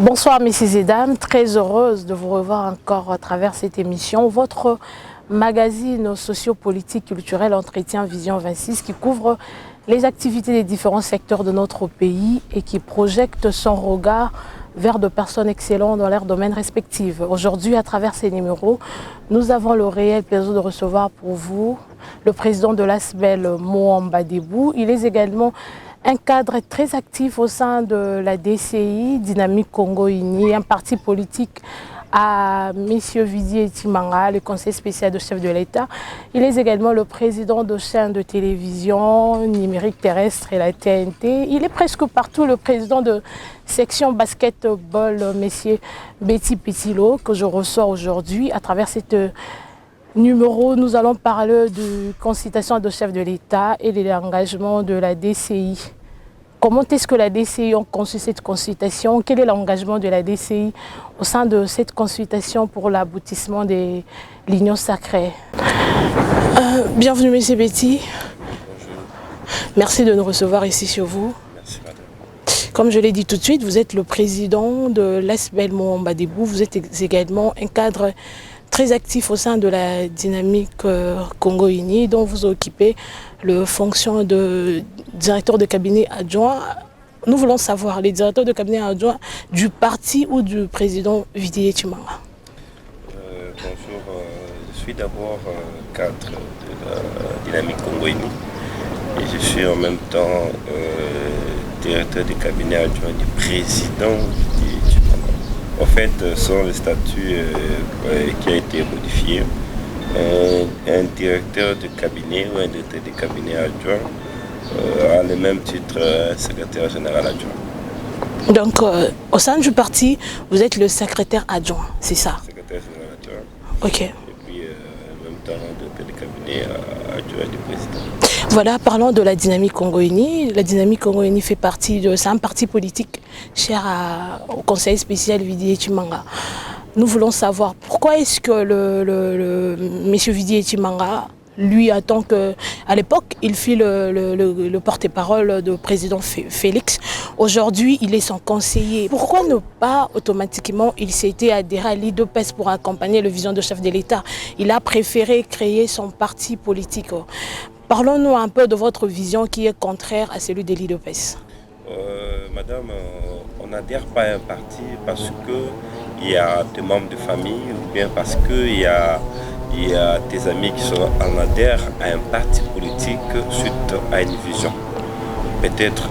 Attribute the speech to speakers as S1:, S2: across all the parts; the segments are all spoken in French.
S1: Bonsoir messieurs et dames, très heureuse de vous revoir encore à travers cette émission. Votre magazine socio-politique culturel Entretien Vision 26 qui couvre les activités des différents secteurs de notre pays et qui projette son regard vers de personnes excellentes dans leurs domaines respectifs. Aujourd'hui, à travers ces numéros, nous avons le réel plaisir de recevoir pour vous le président de l'ASBEL, Mwamba Debou. Il est également un cadre très actif au sein de la DCI, Dynamique Congo-Uni, un parti politique à M. Vidi Timanga, le conseil spécial de chef de l'État. Il est également le président de chaîne de télévision numérique terrestre et la TNT. Il est presque partout le président de section basketball, M. Betty Petilo, que je ressors aujourd'hui à travers cette numéro. Nous allons parler de consultation de chef de l'État et de l'engagement de la DCI. Comment est-ce que la DCI a conçu cette consultation? Quel est l'engagement de la DCI au sein de cette consultation pour l'aboutissement de l'Union sacrée? Bienvenue, M. Betty.
S2: Bonjour.
S1: Merci de nous recevoir ici chez vous.
S2: Merci, madame.
S1: Comme je l'ai dit tout de suite, vous êtes le président de l'ASBEL Mwamba Debou. Vous êtes également un cadre très actif au sein de la Dynamique Congo-Uni, dont vous occupez la fonction de directeur de cabinet adjoint. Nous voulons savoir, les directeurs de cabinet adjoint du parti ou du président Vidi Timanga?
S2: Bonjour, je suis d'abord cadre de la Dynamique Congo-Uni et je suis en même temps directeur de cabinet adjoint du président Vidi Timanga. En fait, selon le statut qui a été modifié, un directeur de cabinet ou un directeur de cabinet adjoint a le même titre secrétaire général adjoint.
S1: Donc, au sein du parti, vous êtes le secrétaire adjoint, c'est ça?
S2: Secrétaire général adjoint.
S1: Ok.
S2: Et puis, en même temps, directeur de cabinet adjoint du président.
S1: Voilà, parlons de la Dynamique Congo-Uni. La Dynamique Congo-Uni fait partie de... C'est un parti politique cher au conseil spécial Vidi Timanga. Nous voulons savoir pourquoi est-ce que M. Vidi Timanga, lui, attend que, à l'époque, il fit le porte-parole du président Félix. Aujourd'hui, il est son conseiller. Pourquoi ne pas automatiquement, il s'était adhéré à l'IDPES pour accompagner le vision de chef de l'État? Il a préféré créer son parti politique. Parlons-nous un peu de votre vision qui est contraire à celui de l'IDPES.
S2: Madame, on n'adhère pas à un parti parce qu'il y a des membres de famille ou bien parce qu'il y a des amis qui sont en adhère à un parti politique suite à une vision. Peut-être,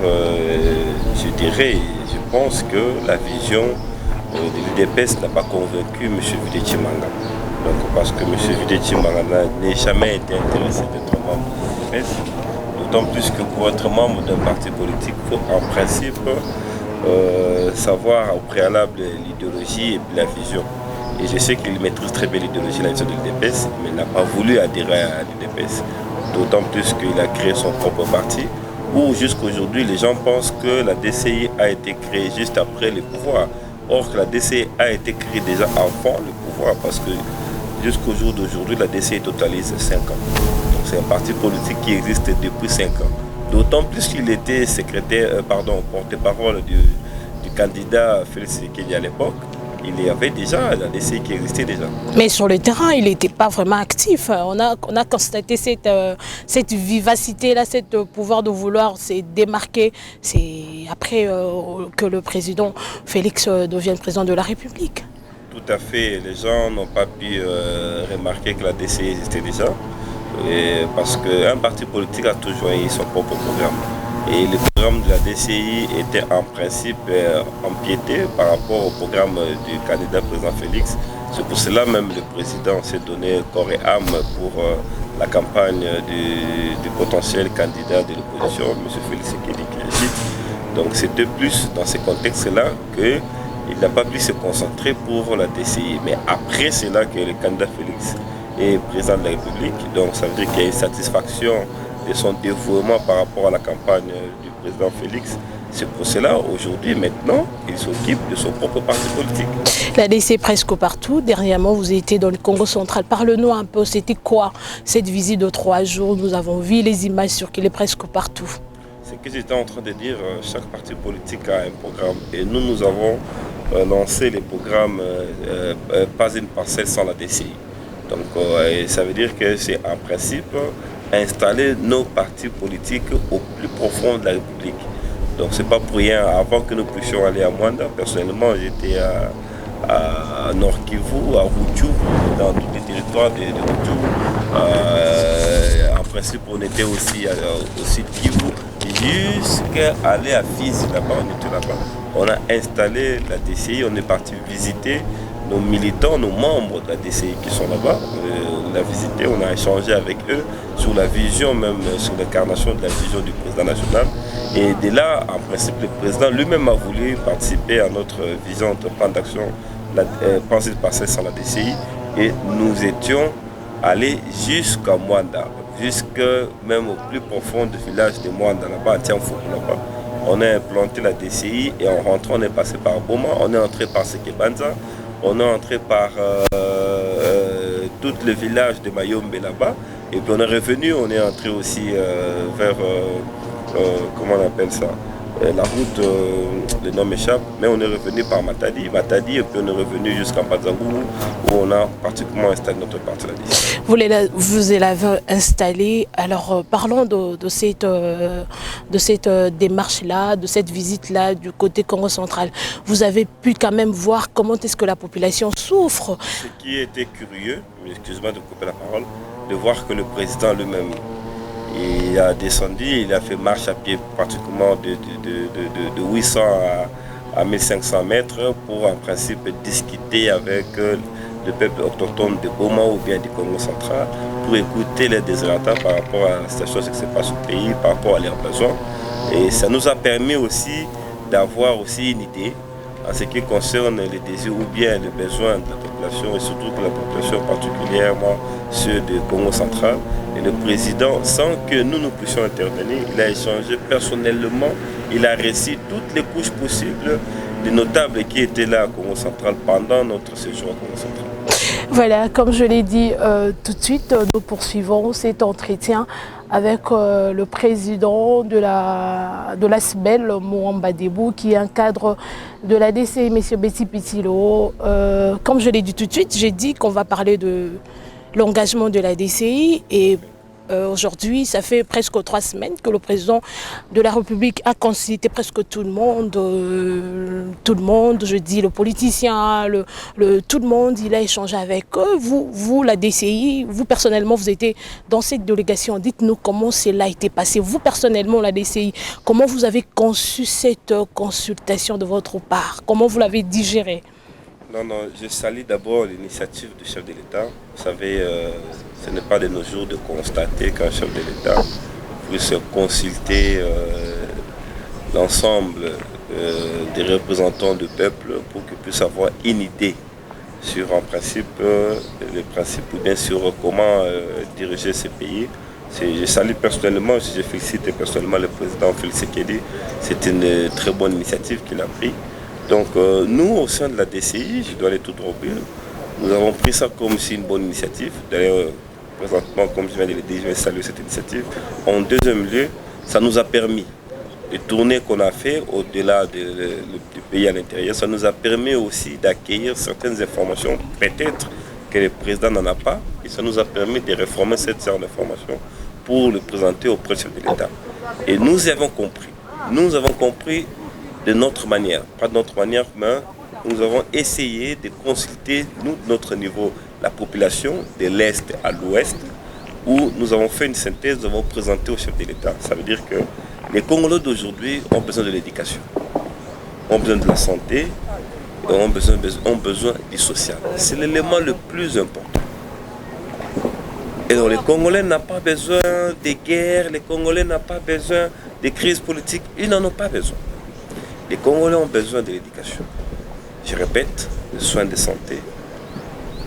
S2: je dirais, je pense que la vision de l'IDPES n'a pas convaincu M. Vidi Timanga. Donc, parce que M. Vidi Timanga n'a jamais été intéressé d'être membre de l'IDPES. D'autant plus que pour être membre d'un parti politique, il faut en principe savoir au préalable l'idéologie et puis la vision. Et je sais qu'il maîtrise très bien l'idéologie, la vision de l'IDPES, mais il n'a pas voulu adhérer à l'IDPES. D'autant plus qu'il a créé son propre parti, où jusqu'aujourd'hui les gens pensent que la DCI a été créée juste après le pouvoir. Or, la DCI a été créée déjà avant le pouvoir, parce que jusqu'au jour d'aujourd'hui, la DCI totalise 5 ans. Donc c'est un parti politique qui existe depuis 5 ans. D'autant plus qu'il était porte-parole du candidat Félix Tshisekedi à l'époque. Il y avait déjà la DCI qui existait déjà.
S1: Mais sur le terrain, il n'était pas vraiment actif. On a constaté cette vivacité-là, ce pouvoir de vouloir se démarquer. C'est après que le président Félix devienne président de la République.
S2: Tout à fait. Les gens n'ont pas pu remarquer que la DCI existait déjà. Parce qu'un parti politique a toujours eu son propre programme. Et le programme de la DCI était en principe empiété par rapport au programme du candidat président Félix. C'est pour cela même le président s'est donné corps et âme pour la campagne du potentiel candidat de l'opposition, M. Félix Tshisekedi qui est légitime. Donc c'était plus dans ce contexte-là qu'il n'a pas pu se concentrer pour la DCI. Mais après c'est là que le candidat Félix est président de la République. Donc ça veut dire qu'il y a une satisfaction de son dévouement par rapport à la campagne du président Félix. C'est pour cela, aujourd'hui, maintenant, il s'occupe de son propre parti politique.
S1: La DCI est presque partout. Dernièrement, vous étiez dans le Congo central. Parle-nous un peu, c'était quoi cette visite de 3 jours? Nous avons vu les images sur qu'il est presque partout.
S2: Ce que j'étais en train de dire, chaque parti politique a un programme. Et nous avons lancer les programmes Pas une parcelle sans la DCI. Donc ça veut dire que c'est en principe installer nos partis politiques au plus profond de la République. Donc c'est pas pour rien, avant que nous puissions aller à Mwanda, personnellement j'étais à Nord Kivu, à Rutshuru, dans tous les territoires de Rutshuru. En principe on était aussi au sud Kivu, jusqu'à aller à Fizi, là-bas, on était là-bas. On a installé la DCI, on est parti visiter nos militants, nos membres de la DCI qui sont là-bas. On a visité, on a échangé avec eux sur la vision, même sur l'incarnation de la vision du président national. Et de là, en principe, le président lui-même a voulu participer à notre vision, notre plan d'action, Pensée de parcelle sans la DCI. Et nous étions allés jusqu'à Mwanda, jusque même au plus profond du village de Mwanda, là-bas, à Tianfou, là-bas. On a implanté la DCI et en rentrant, on est passé par Boma, on est entré par Sekebanza, on est entré par tout le village de Mayombe là-bas. Et puis on est revenu, on est entré aussi vers, comment on appelle ça, la route, le nom m'échappe, mais on est revenu par Matadi, et puis on est revenu jusqu'à Mpadzangou, où on a particulièrement installé notre parti là.
S1: Vous l'avez installé, alors parlons de cette démarche-là, de cette visite-là du côté Congo central. Vous avez pu quand même voir comment est-ce que la population souffre.
S2: Ce qui était curieux, excuse-moi de couper la parole, de voir que le président lui-même, il a descendu, il a fait marche à pied pratiquement de 800 à 1500 mètres pour en principe discuter avec le peuple autochtone de Boma ou bien du Congo central pour écouter les désirata par rapport à la situation qui se passe au pays, par rapport à leurs besoins. Et ça nous a permis aussi d'avoir aussi une idée en ce qui concerne les désirs ou bien les besoins de la population et surtout de la population particulièrement ceux du Congo central. Et le président, sans que nous puissions intervenir, il a échangé personnellement, il a reçu toutes les couches possibles des notables qui étaient là au Congo central pendant notre séjour au Congo central.
S1: Voilà, comme je l'ai dit tout de suite, nous poursuivons cet entretien avec le président de la SBEL, Mouamba Debou, qui est un cadre de la DCI, M. Betty Pitilo. Comme je l'ai dit tout de suite, j'ai dit qu'on va parler de l'engagement de la DCI et aujourd'hui, ça fait presque 3 semaines que le président de la République a consulté presque tout le monde, je dis le politicien, tout le monde, il a échangé avec eux. Vous, la DCI, vous personnellement, vous étiez dans cette délégation. Dites-nous comment cela a été passé. Vous personnellement, la DCI, comment vous avez conçu cette consultation de votre part? Comment vous l'avez digérée?
S2: Non, je salue d'abord l'initiative du chef de l'État. Vous savez, ce n'est pas de nos jours de constater qu'un chef de l'État puisse consulter l'ensemble des représentants du peuple pour qu'ils puissent avoir une idée sur, en principe, les principes ou bien sur comment diriger ce pays. Je salue personnellement, je félicite personnellement le président Félix Tshisekedi. C'est une très bonne initiative qu'il a prise. Donc nous, au sein de la DCI, je dois aller tout droit au but, nous avons pris ça comme si une bonne initiative. D'ailleurs, présentement, comme je viens de le dire, je vais saluer cette initiative. En deuxième lieu, ça nous a permis, les tournées qu'on a fait au-delà du pays à l'intérieur, ça nous a permis aussi d'accueillir certaines informations, peut-être que le président n'en a pas, et ça nous a permis de réformer cette série d'informations pour le présenter auprès du chef de l'État. Et nous avons compris de notre manière, pas de notre manière, mais nous avons essayé de consulter, nous, de notre niveau, la population de l'Est à l'Ouest, où nous avons fait une synthèse, nous avons présenté au chef de l'État. Ça veut dire que les Congolais d'aujourd'hui ont besoin de l'éducation, ont besoin de la santé, et ont besoin du social. C'est l'élément le plus important. Et donc les Congolais n'ont pas besoin de guerre, les Congolais n'ont pas besoin de crises politiques, ils n'en ont pas besoin. Les Congolais ont besoin de l'éducation. Je répète, les soins de santé,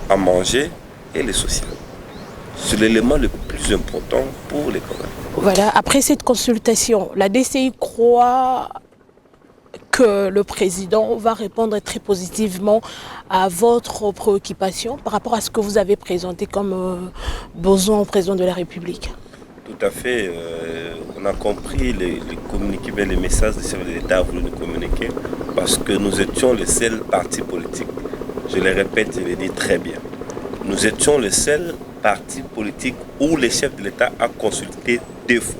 S2: à manger et le social. C'est l'élément le plus important pour les Congolais.
S1: Voilà, après cette consultation, la DCI croit que le président va répondre très positivement à votre préoccupation par rapport à ce que vous avez présenté comme besoin au président de la République.
S2: Tout à fait. On on a compris les communiqués, les messages du chef de l'État a voulu nous communiquer parce que nous étions le seul parti politique. Je le répète, je le dis très bien. Nous étions le seul parti politique où le chef de l'État a consulté 2 fois.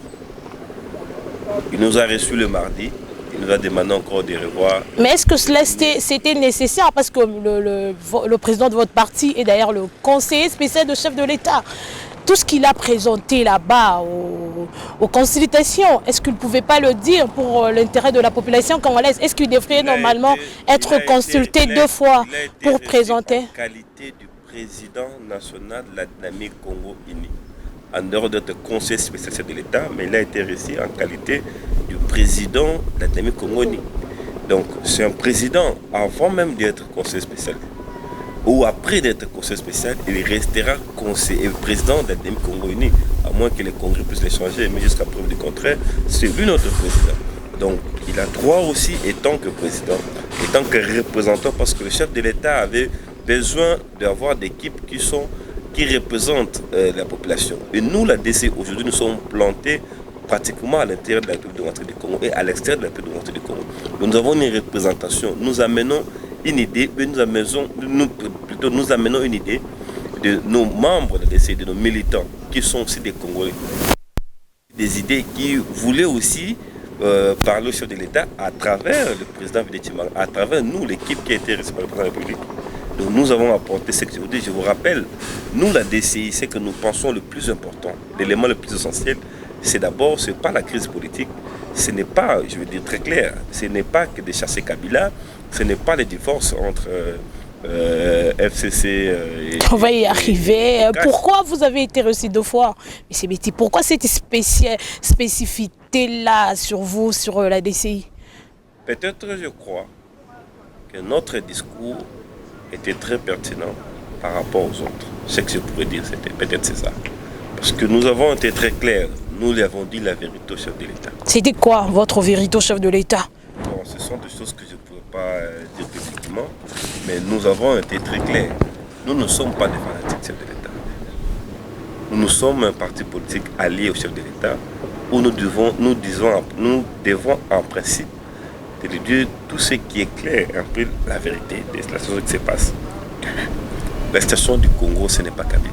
S2: Il nous a reçus le mardi. Il nous a demandé encore de revoir.
S1: Mais est-ce que cela c'était nécessaire? Parce que le président de votre parti est d'ailleurs le conseiller spécial du chef de l'État. Tout ce qu'il a présenté là-bas aux consultations, est-ce qu'il ne pouvait pas le dire pour l'intérêt de la population congolaise? Est-ce qu'il devrait normalement être consulté 2 fois pour présenter?
S2: En qualité du président national de la dynamique Congo-Uni. En dehors d'être conseiller spécial de l'État, mais il a été reçu en qualité du président de la dynamique Congo-Uni. Donc c'est un président, avant même d'être conseiller spécial, ou après d'être conseiller spécial, il restera président de la dynamique Congo-Uni, à moins que les congrès puissent les changer, mais jusqu'à preuve du contraire, c'est lui notre président. Donc il a droit aussi, étant que président, étant que représentant, parce que le chef de l'État avait besoin d'avoir des équipes qui représentent la population. Et nous, la DC, aujourd'hui, nous sommes plantés pratiquement à l'intérieur de la République démocratique du Congo et à l'extérieur de la République démocratique du Congo. Donc, nous avons une représentation, nous amenons une idée, nous amenons une idée de nos membres de la DC, de nos militants, qui sont aussi des Congolais. Des idées qui voulaient aussi parler au chef de l'État à travers le président Vidétimang, à travers nous, l'équipe qui a été reçue par le président de la République. Donc nous avons apporté ce que je vous dis. Je vous rappelle, nous la DCI, c'est que nous pensons le plus important, l'élément le plus essentiel, c'est d'abord, ce n'est pas la crise politique, ce n'est pas, je veux dire très clair, ce n'est pas que de chasser Kabila, ce n'est pas les divorces entre FCC et...
S1: On va y arriver. Pourquoi vous avez été reçu 2 fois? Mais c'est bêtise. Pourquoi cette spécificité-là sur vous, sur la DCI?
S2: Peut-être, je crois, que notre discours était très pertinent par rapport aux autres. Ce que je pourrais dire, c'était peut-être c'est ça. Parce que nous avons été très clairs. Nous lui avons dit la vérité au chef de l'État.
S1: C'était quoi votre vérité au chef de l'État?
S2: Bon, ce sont des choses que je ne pourrais pas dire publiquement, mais nous avons été très clairs. Nous ne sommes pas des fanatiques du chef de l'État. Nous sommes un parti politique allié au chef de l'État où nous devons en principe de lui dire tout ce qui est clair, un peu la vérité de la chose qui se passe. La situation du Congo, ce n'est pas Kabila.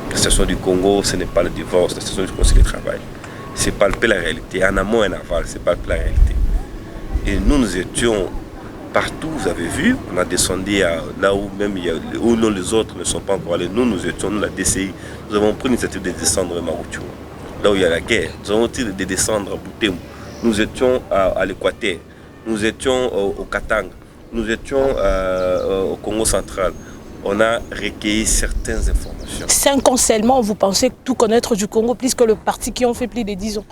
S2: La situation du Congo, ce n'est pas le divorce. La situation du Congo, c'est le travail. C'est palper la réalité. En amont et en aval, c'est palper la réalité. Et nous étions partout, vous avez vu, on a descendu là où même où les autres ne sont pas encore allés. Nous étions, nous la DCI, nous avons pris l'initiative de descendre à Marouchou, là où il y a la guerre. Nous avons dit de descendre à Butembo. Nous étions à l'Équateur, nous étions au Katanga, nous étions au Congo central. On a recueilli certaines informations.
S1: 5 ans seulement, vous pensez tout connaître du Congo, plus que le parti qui ont fait plus de 10 ans?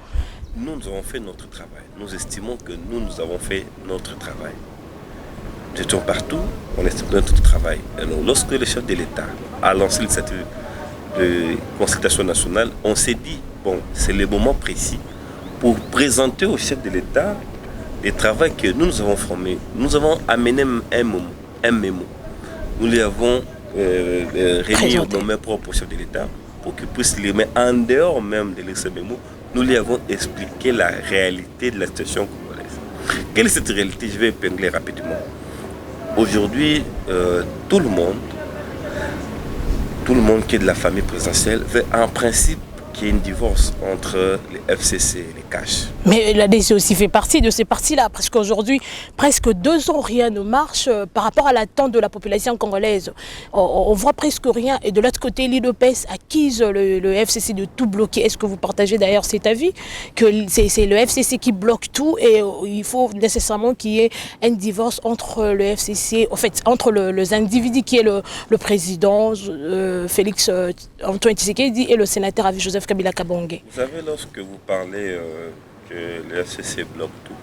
S2: Nous avons fait notre travail. Nous estimons que nous avons fait notre travail. Nous étions partout, on estime notre travail. Alors, lorsque le chef de l'État a lancé l'initiative de consultation nationale, on s'est dit, bon, c'est le moment précis pour présenter au chef de l'État les travaux que nous avons formés. Nous avons amené un mémo. Nous lui avons remis nos mains propres au chef de l'État pour qu'il puisse les mettre en dehors même de ce mémo. Nous lui avons expliqué la réalité de la situation congolaise. Quelle est cette réalité? Je vais épingler rapidement. Aujourd'hui, tout le monde qui est de la famille présidentielle veut en principe qu'il y ait une divorce entre les FCC et les CACH.
S1: Mais la DC aussi fait partie de ces partis-là, parce qu'aujourd'hui, presque 2 ans, rien ne marche par rapport à l'attente de la population congolaise. On voit presque rien. Et de l'autre côté, l'IDPS accuse le FCC de tout bloquer. Est-ce que vous partagez d'ailleurs cet avis? Que c'est le FCC qui bloque tout et il faut nécessairement qu'il y ait un divorce entre le FCC, en fait, entre les individus qui est le président Félix Antoine Tshisekedi et le sénateur Joseph Kabila Kabonge.
S2: Vous savez, lorsque vous parlez que le FCC bloque tout,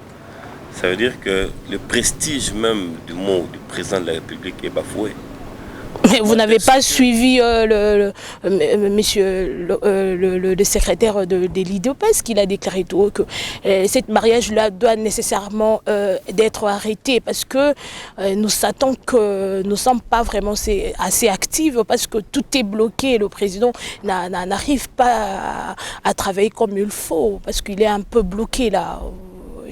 S2: ça veut dire que le prestige même du mot du président de la République est bafoué.
S1: Mais vous n'avez pas suivi le secrétaire de l'IDOPES qui a déclaré tout haut que cette mariage-là doit nécessairement d'être arrêté parce que nous sentons que nous ne sommes pas vraiment assez actifs parce que tout est bloqué. Le président n'arrive pas à travailler comme il faut parce qu'il est un peu bloqué là.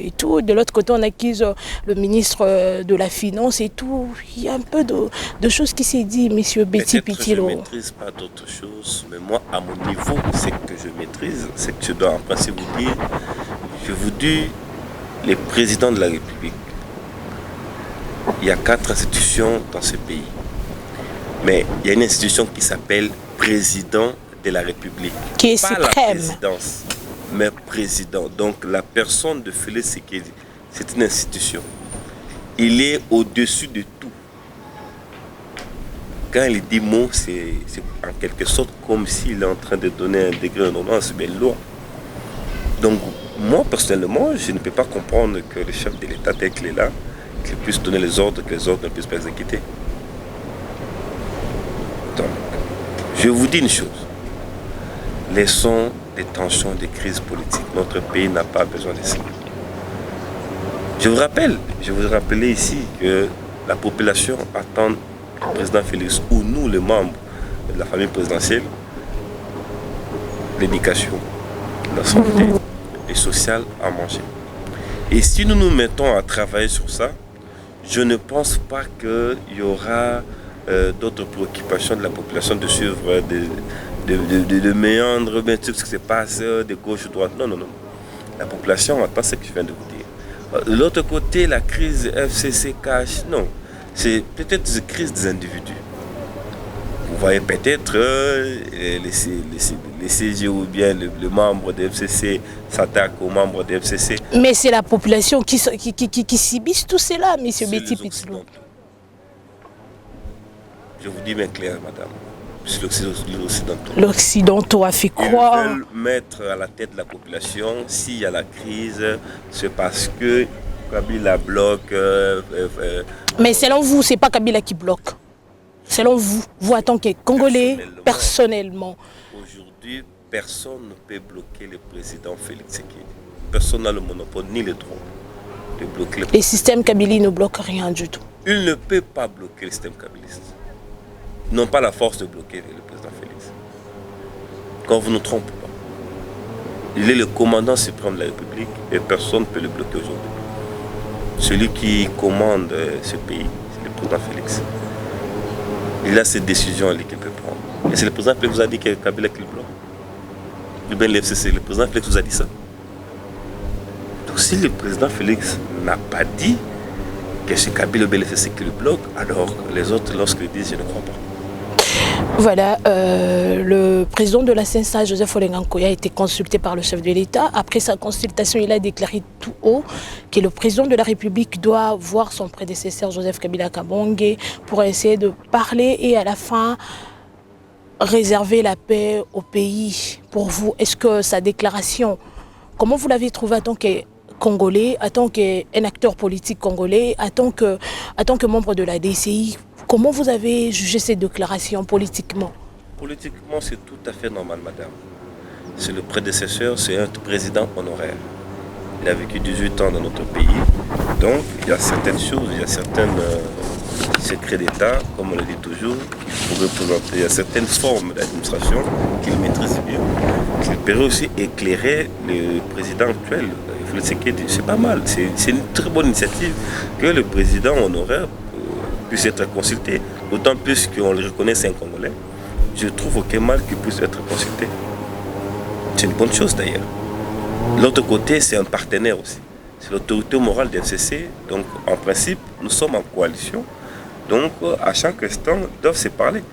S1: Et tout. De l'autre côté, on accuse le ministre de la Finance et tout. Il y a un peu de choses qui s'est dit, monsieur Betty Pitilo.
S2: Je ne maîtrise pas d'autres choses, mais moi, à mon niveau, ce que je maîtrise, c'est que je dois en principe vous dire, je vous dis, les présidents de la République, il y a 4 institutions dans ce pays. Mais il y a une institution qui s'appelle président de la République.
S1: Qui est
S2: pas
S1: suprême.
S2: La présidence, mais président. Donc la personne de Félix Tshisekedi, c'est une institution. Il est au-dessus de tout. Quand il dit mot, c'est en quelque sorte comme s'il est en train de donner un degré de normance, mais loi. Donc moi personnellement, je ne peux pas comprendre que le chef de l'État, tel qu'il est là, qu'il puisse donner les ordres, que les ordres ne puissent pas exécuter. Donc, je vous dis une chose. Laissons des tensions, des crises politiques. Notre pays n'a pas besoin de ça. Je vous rappelle ici que la population attend le président Félix ou nous, les membres de la famille présidentielle, l'éducation, la santé et sociale à manger. Et si nous nous mettons à travailler sur ça, je ne pense pas qu'il y aura d'autres préoccupations de la population de suivre de méandres, bien sûr, ce qui se passe de gauche ou de droite. Non, non, non. La population attend ce que je viens de vous dire. De l'autre côté, la crise FCC cash, non. C'est peut-être une crise des individus. Vous voyez peut-être les CG ou bien le membre de FCC s'attaque aux membres de FCC.
S1: Mais c'est la population qui subisse tout cela, M. Betty Pitilo.
S2: Je vous dis bien clair, madame. C'est l'Occidentaux.
S1: L'Occidentaux a fait quoi?
S2: Ils veulent mettre à la tête de la population, s'il y a la crise, c'est parce que Kabila bloque.
S1: Mais selon vous, ce n'est pas Kabila qui bloque. Selon vous, vous en tant que Congolais, personnellement.
S2: Aujourd'hui, personne ne peut bloquer le président Félix Tshisekedi. Personne n'a le monopole ni le droit de bloquer
S1: les systèmes kabylistes ne bloquent rien du tout.
S2: Il ne peut pas bloquer le système kabiliste. Ils n'ont pas la force de bloquer le président Félix. Quand vous ne trompez pas. Il est le commandant suprême de la République et personne ne peut le bloquer aujourd'hui. Celui qui commande ce pays, c'est le président Félix. Il a ses décisions qu'il peut prendre. Et c'est le président Félix qui vous a dit que Kabila qui le bloque. Le FCC, le président Félix vous a dit ça. Donc si le président Félix n'a pas dit que c'est Kabila le FCC qui le bloque, alors les autres, lorsqu'ils disent, je ne crois pas.
S1: Voilà, le président de la CNSA, Joseph Olenga-Nkoya, a été consulté par le chef de l'État. Après sa consultation, il a déclaré tout haut que le président de la République doit voir son prédécesseur, Joseph Kabila Kabange, pour essayer de parler et à la fin réserver la paix au pays. Pour vous, est-ce que sa déclaration, comment vous l'avez trouvée en tant que Congolais, en tant qu'un acteur politique congolais, en tant que membre de la DCI? Comment vous avez jugé ces déclarations politiquement?
S2: Politiquement, c'est tout à fait normal, madame. C'est le prédécesseur, c'est un président honoraire. Il a vécu 18 ans dans notre pays. Donc, il y a certaines choses, il y a certains secrets d'État, comme on le dit toujours, qu'il faut représenter. Il y a certaines formes d'administration qu'il maîtrise bien. Il peut aussi éclairer le président actuel. C'est pas mal. C'est une très bonne initiative que le président honoraire puisse être consulté, d'autant plus qu'on le reconnaît, c'est un Congolais. Je trouve aucun mal qu'il puisse être consulté. C'est une bonne chose d'ailleurs. L'autre côté, c'est un partenaire aussi. C'est l'autorité morale du FCC. Donc en principe, nous sommes en coalition. Donc à chaque instant, ils doivent se parler.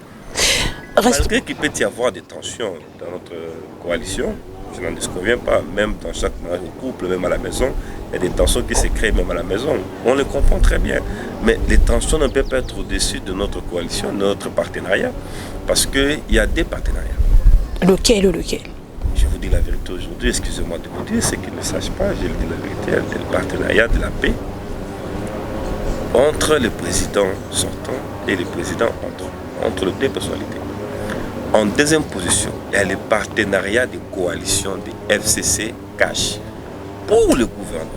S2: Malgré qu'il peut y avoir des tensions dans notre coalition, je n'en disconviens pas, même dans chaque couple, même à la maison, il y a des tensions qui se créent même à la maison. On le comprend très bien. Mais les tensions ne peuvent pas être au-dessus de notre coalition, de notre partenariat, parce qu'il y a des partenariats.
S1: Lequel?
S2: Je vous dis la vérité aujourd'hui, excusez-moi de vous dire, c'est qu'ils ne sachent pas, je le dis la vérité, il y a le partenariat de la paix entre le président sortant et le président entrant. entre les deux personnalités. En deuxième position, il y a le partenariat de coalition de FCC cash pour le gouvernement.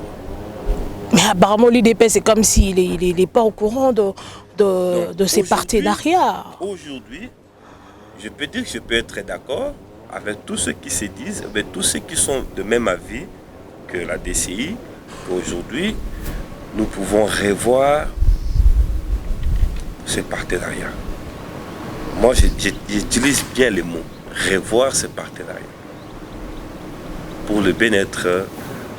S1: Mais apparemment, l'UDP, c'est comme s'il n'est pas au courant de ces partenariats.
S2: Aujourd'hui, je peux dire que je peux être d'accord avec tous ceux qui se disent, avec tous ceux qui sont de même avis que la DCI, qu'aujourd'hui, nous pouvons revoir ce partenariat. Moi, j'utilise bien les mots, revoir ce partenariat. Pour le bien-être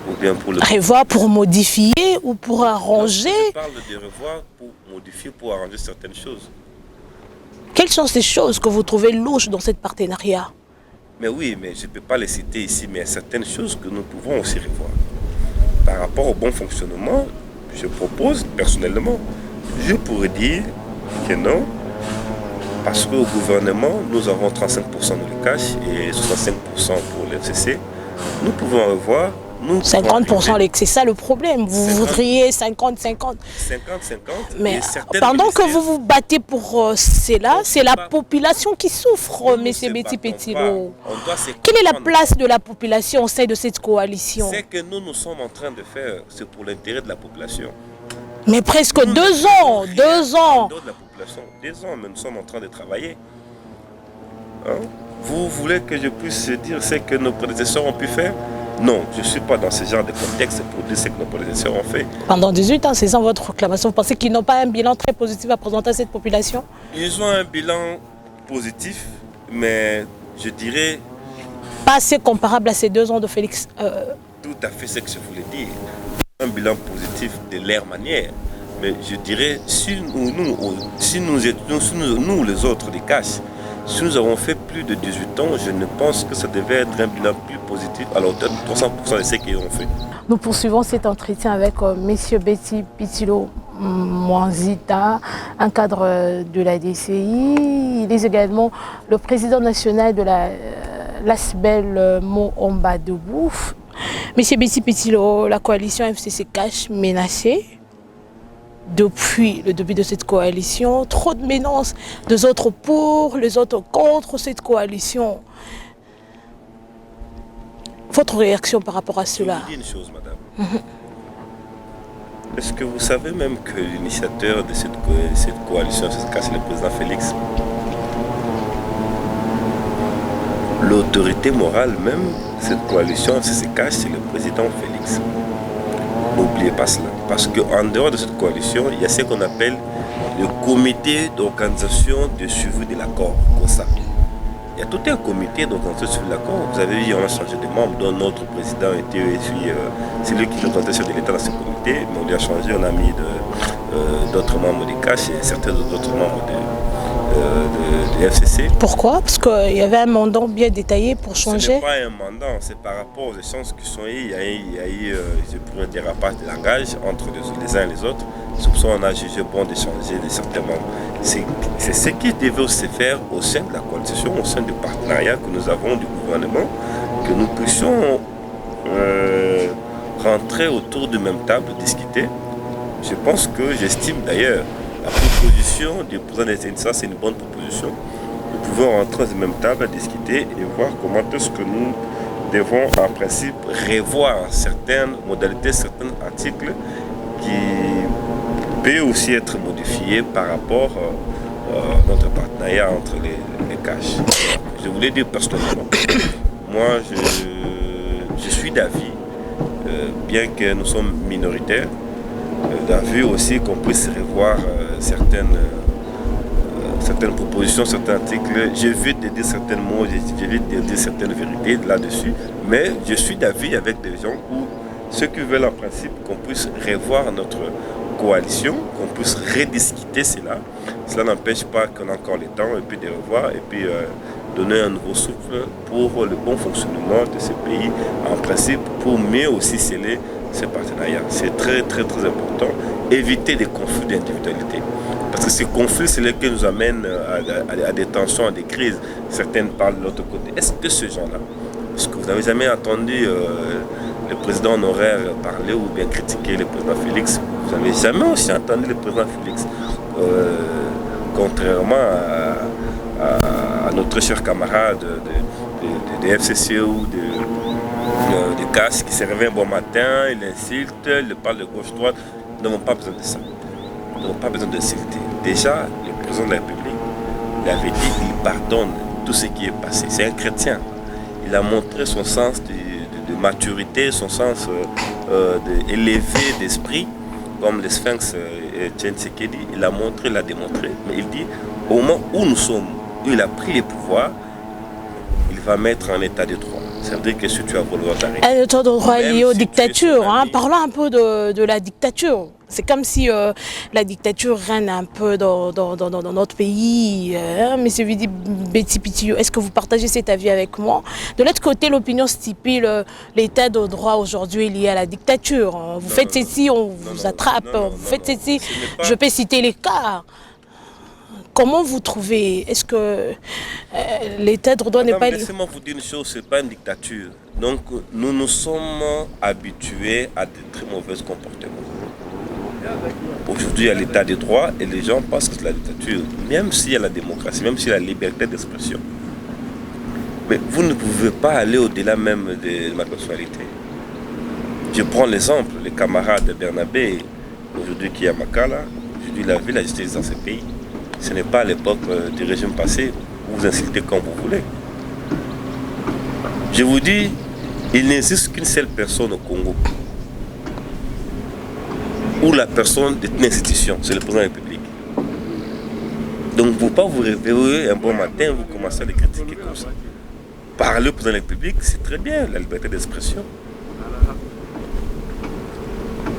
S2: ou bien pour le...
S1: Revoir pour modifier ou pour arranger?
S2: Je parle de revoir pour modifier, pour arranger certaines choses.
S1: Quelles sont ces choses que vous trouvez louches dans ce partenariat?
S2: Mais oui, mais je ne peux pas les citer ici, mais il y a certaines choses que nous pouvons aussi revoir. Par rapport au bon fonctionnement, je propose personnellement, je pourrais dire que non, parce qu'au gouvernement, nous avons 35% dans le cash et 65% pour l'FCC. Nous pouvons revoir.
S1: 50%, c'est ça le problème. Vous voudriez 50-50.
S2: 50-50.
S1: Mais pendant que vous vous battez pour cela, c'est la population qui souffre, M. Betty Petilo. Quelle est la place de la population au sein de cette coalition?
S2: C'est que nous sommes en train de faire, c'est pour l'intérêt de la population.
S1: Mais presque 2 ans, 2 ans.
S2: 2 ans, mais nous sommes en train de travailler. Hein? Vous voulez que je puisse dire ce que nos prédécesseurs ont pu faire? Non, je ne suis pas dans ce genre de contexte pour dire ce que nos prédécesseurs ont fait. Pendant
S1: 18 ans, c'est sans votre proclamation, vous pensez qu'ils n'ont pas un bilan très positif à présenter à cette population?
S2: Ils ont un bilan positif, mais je dirais...
S1: Pas assez comparable à ces 2 ans de Félix.
S2: Tout à fait ce que je voulais dire. Un bilan positif de leur manière. Mais je dirais, si nous les autres, les caches, si nous avons fait plus de 18 ans, je ne pense que ça devait être un bilan plus positif à la hauteur de 300% de ce qu'ils ont fait.
S1: Nous poursuivons cet entretien avec M. Betty Petilo Mwanzita, un cadre de la DCI. Il est également le président national de l'ASBEL Mo-Omba Debout. M. Betty Petilo, la coalition FCC cache menacée. Depuis le début de cette coalition, trop de menaces, des autres pour, les autres contre cette coalition. Votre réaction par rapport à cela?
S2: Je vous dis une chose, madame. Est-ce que vous savez même que l'initiateur de cette coalition, c'est le président Félix? L'autorité morale même, cette coalition, c'est le président Félix. N'oubliez pas cela. Parce qu'en dehors de cette coalition, il y a ce qu'on appelle le comité d'organisation de suivi de l'accord, COSA. Il y a tout un comité d'organisation de suivi de l'accord. Vous avez vu, on a changé de membre, dont notre président était c'est lui qui est l'organisation de l'État dans ce comité, mais on lui a changé, on a mis d'autres membres des CACH et certains d'autres membres de FCC.
S1: Pourquoi? Parce qu'il y avait un mandat bien détaillé pour changer.
S2: Ce n'est pas un mandat, c'est par rapport aux échanges qui sont eu. Il y a eu un dérapage de langage entre les uns et les autres. C'est pour ça qu'on a jugé bon d'échanger certains membres. C'est ce qui devait se faire au sein de la coalition, au sein du partenariat que nous avons du gouvernement, que nous puissions rentrer autour de même table, discuter. Je pense que j'estime d'ailleurs la proposition du président des CNSA, c'est une bonne proposition. Nous pouvons rentrer dans la même table à discuter et voir comment est-ce que nous devons en principe revoir certaines modalités, certains articles qui peuvent aussi être modifiés par rapport à notre partenariat entre les caches. Je voulais dire personnellement, moi je suis d'avis, bien que nous sommes minoritaires, d'avis aussi qu'on puisse revoir certaines propositions, certains articles. J'évite de dire certains mots, j'évite de dire certaines vérités là-dessus, mais je suis d'avis avec des gens où ceux qui veulent en principe qu'on puisse revoir notre coalition, qu'on puisse rediscuter cela. Cela n'empêche pas qu'on a encore le temps et puis de revoir et puis donner un nouveau souffle pour le bon fonctionnement de ce pays, en principe pour mieux aussi sceller ces partenariats. C'est très très très important. Éviter des conflits d'individualité. Parce que ces conflits, c'est les qui nous amènent à des tensions, à des crises. Certaines parlent de l'autre côté. Est-ce que ces gens-là, est-ce que vous n'avez jamais entendu le président honoraire parler ou bien critiquer le président Félix? Vous n'avez jamais aussi entendu le président Félix contrairement à notre cher camarade de FCC ou de CAS qui se réveille un bon matin, il insulte, il parle de gauche-droite. Nous n'avons pas besoin de ça. Nous n'avons pas besoin d'insulter. Déjà, le président de la République, il avait dit qu'il pardonne tout ce qui est passé. C'est un chrétien. Il a montré son sens de maturité, son sens élevé d'esprit, comme le Sphinx Etienne Tshisekedi. Il a montré, il a démontré. Mais il dit, au moment où nous sommes, où il a pris les pouvoirs, il va mettre en état de droit. Ça veut dire que si tu as voulu t'arrêter.
S1: Un état de droit lié aux dictatures. Parlons un peu de la dictature. C'est comme si la dictature règne un peu dans notre pays. Monsieur Vidi Betty Pitio, est-ce que vous partagez cet avis avec moi? De l'autre côté, l'opinion stipule l'état de droit aujourd'hui lié à la dictature. Vous faites ceci, on vous attrape. Vous faites ceci, je peux citer les cas. Comment vous trouvez? Est-ce que l'état de droit n'est pas...
S2: Laissez-moi vous dire une chose, ce n'est pas une dictature. Donc nous nous sommes habitués à de très mauvais comportements. Aujourd'hui, il y a l'état de droit et les gens pensent que c'est la dictature. Même s'il y a la démocratie, même s'il y a la liberté d'expression. Mais vous ne pouvez pas aller au-delà même de ma personnalité. Je prends l'exemple, le camarade Bernabé, aujourd'hui qui est à Makala, aujourd'hui il a vu la justice dans ce pays. Ce n'est pas à l'époque du régime passé où vous insultez comme vous voulez. Je vous dis, il n'existe qu'une seule personne au Congo où la personne est une institution, c'est le président de la République. Donc vous ne pouvez pas vous réveiller un bon matin, vous commencez à les critiquer comme ça. Parler au président de la République, c'est très bien, la liberté d'expression.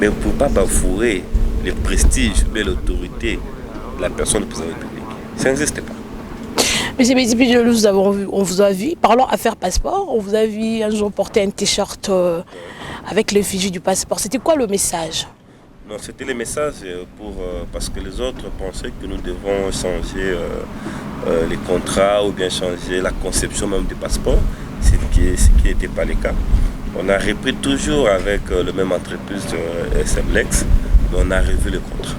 S2: Mais vous ne pouvez pas bafouer le prestige et l'autorité de la personne du président de la République. Ça n'existe pas.
S1: Monsieur Bézipi, on vous a vu, parlons affaires passeport, on vous a vu un jour porter un t-shirt avec l'effigie du passeport. C'était quoi le message?
S2: Non, c'était le message parce que les autres pensaient que nous devons changer les contrats ou bien changer la conception même du passeport, ce qui n'était pas le cas. On a repris toujours avec le même entreprise de SMLEX, mais on a revu le contrat.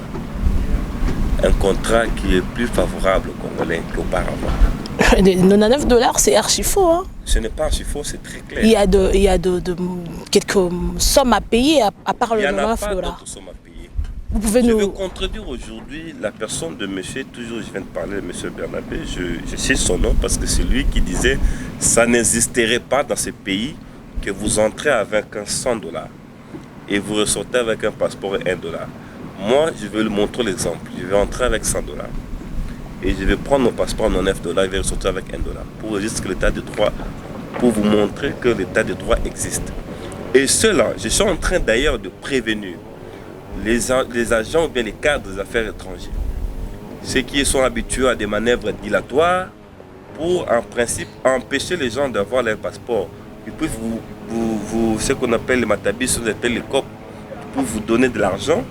S2: Un contrat qui est plus favorable aux Congolais qu'auparavant.
S1: $99, c'est archi faux. Hein?
S2: Ce n'est pas archi faux, c'est très clair.
S1: Il y a quelques sommes à payer à part le $99.
S2: Il n'y en a pas d'autres sommes à payer.
S1: Vous pouvez
S2: je veux contredire aujourd'hui la personne de monsieur, toujours je viens de parler de monsieur Bernabé, je cite son nom parce que c'est lui qui disait ça n'existerait pas dans ce pays que vous entrez avec un $100 et vous ressortez avec un passeport et $1. Moi, je vais lui montrer l'exemple. Je vais entrer avec $100 et je vais prendre mon passeport en $9 et je vais ressortir avec $1 pour juste que l'état de droit, pour vous montrer que l'état de droit existe. Et cela, je suis en train d'ailleurs de prévenir les agents ou bien les cadres des affaires étrangères, ceux qui sont habitués à des manœuvres dilatoires pour en principe empêcher les gens d'avoir leur passeport. Ils peuvent ce qu'on appelle les matabis, ce qu'on appelle les COP, pour vous donner de l'argent